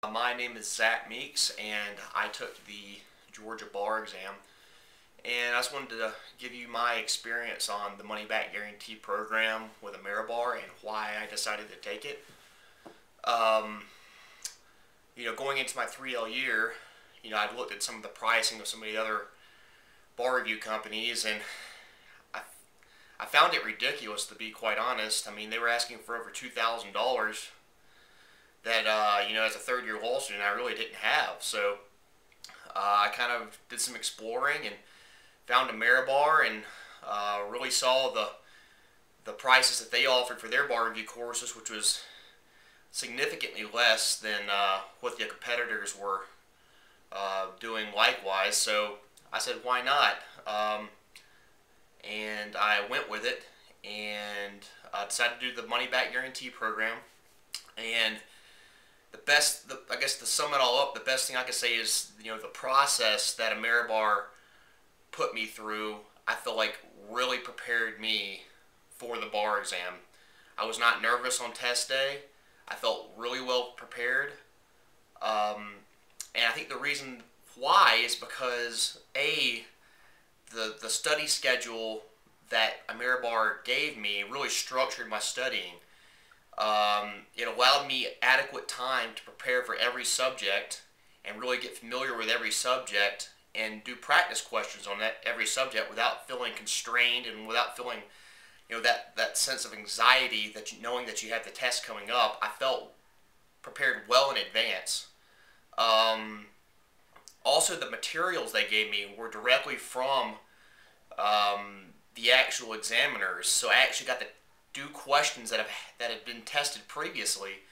My name is Zach Meeks, and I took the Georgia bar exam. And I just wanted to give you my experience on the money back guarantee program with AmeriBar and why I decided to take it. Um, Going into my 3L year, I've looked at some of the pricing of some of the other bar review companies, and I, I found it ridiculous, to be quite honest. I mean, they were asking for over $2,000 that, as a third year law student, I really didn't have. So I kind of did some exploring and found AmeriBar and really saw the prices that they offered for their bar review courses, which was significantly less than what the competitors were doing likewise. So I said, why not? And I went with it and decided to do the money back guarantee program. And I guess to sum it all up, the best thing I could say is, the process that AmeriBar put me through, I feel like really prepared me for the bar exam. I was not nervous on test day. I felt really well prepared. And I think the reason why is because, the study schedule that AmeriBar gave me really structured my studying. It allowed me adequate time to prepare for every subject and really get familiar with every subject and do practice questions on every subject without feeling constrained and without feeling, that sense of anxiety that knowing that you have the test coming up. I felt prepared well in advance. Also, the materials they gave me were directly from the actual examiners, so I actually got to do questions that had been tested previously,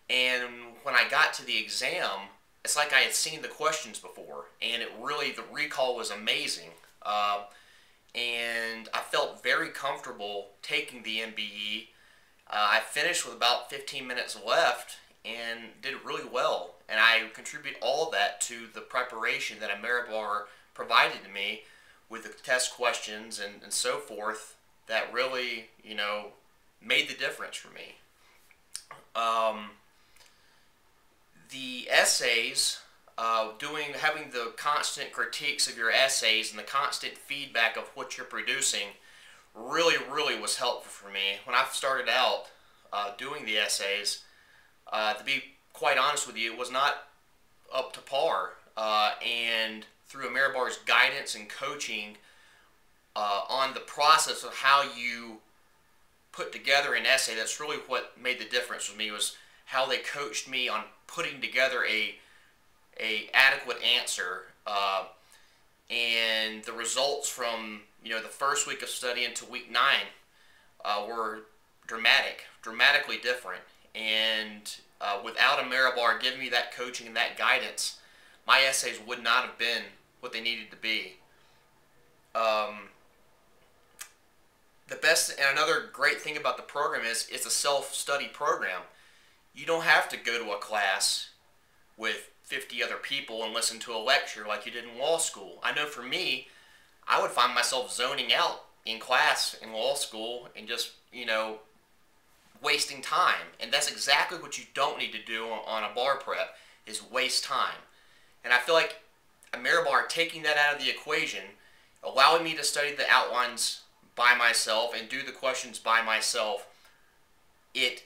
and when I got to the exam, it's like I had seen the questions before, and the recall was amazing, and I felt very comfortable taking the MBE. I finished with about 15 minutes left and did really well, and I contribute all of that to the preparation that AmeriBar provided to me with the test questions and so forth that really, made the difference for me. The essays, having the constant critiques of your essays and the constant feedback of what you're producing really was helpful for me. When I started out doing the essays, to be quite honest with you, it was not up to par. And through AmeriBar's guidance and coaching on the process of how you put together an essay, that's really what made the difference for me, was how they coached me on putting together a adequate answer, and the results from the first week of study into week 9 were dramatically different. And without AmeriBar giving me that coaching and that guidance, my essays would not have been what they needed to be. The best and another great thing about the program is it's a self-study program. You don't have to go to a class with 50 other people and listen to a lecture like you did in law school. I know for me, I would find myself zoning out in class in law school and just, wasting time. And that's exactly what you don't need to do on a bar prep, is waste time. And I feel like AmeriBar taking that out of the equation, allowing me to study the outlines by myself and do the questions by myself, it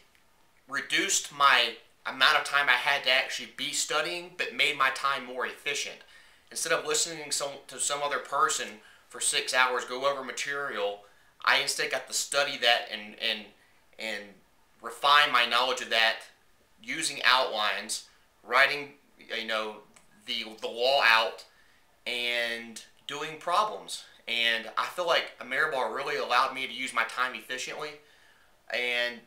reduced my amount of time I had to actually be studying, but made my time more efficient. Instead of listening to some other person for 6 hours go over material, I instead got to study that and refine my knowledge of that using outlines, writing the law out, and doing problems. And I feel like AmeriBar really allowed me to use my time efficiently, and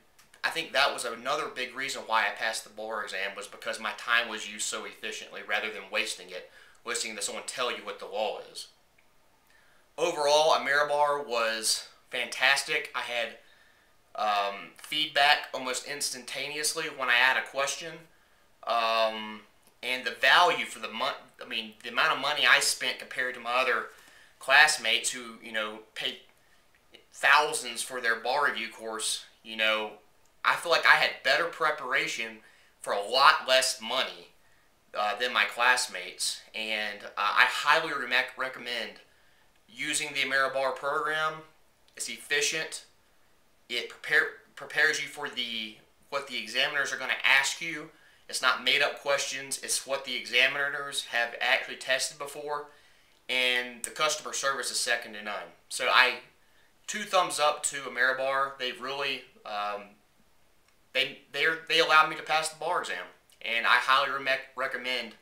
I think that was another big reason why I passed the bar exam, was because my time was used so efficiently rather than wasting it, listening to someone tell you what the law is. Overall, AmeriBar was fantastic. I had feedback almost instantaneously when I had a question, and the value for the amount of money I spent compared to my other classmates who paid thousands for their bar review course, I feel like I had better preparation for a lot less money than my classmates, and I highly recommend using the AmeriBar program. It's efficient. It prepares you for what the examiners are going to ask you. It's not made up questions. It's what the examiners have actually tested before, and the customer service is second to none. So two thumbs up to AmeriBar. They've really they allowed me to pass the bar exam, and I highly recommend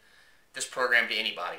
this program to anybody.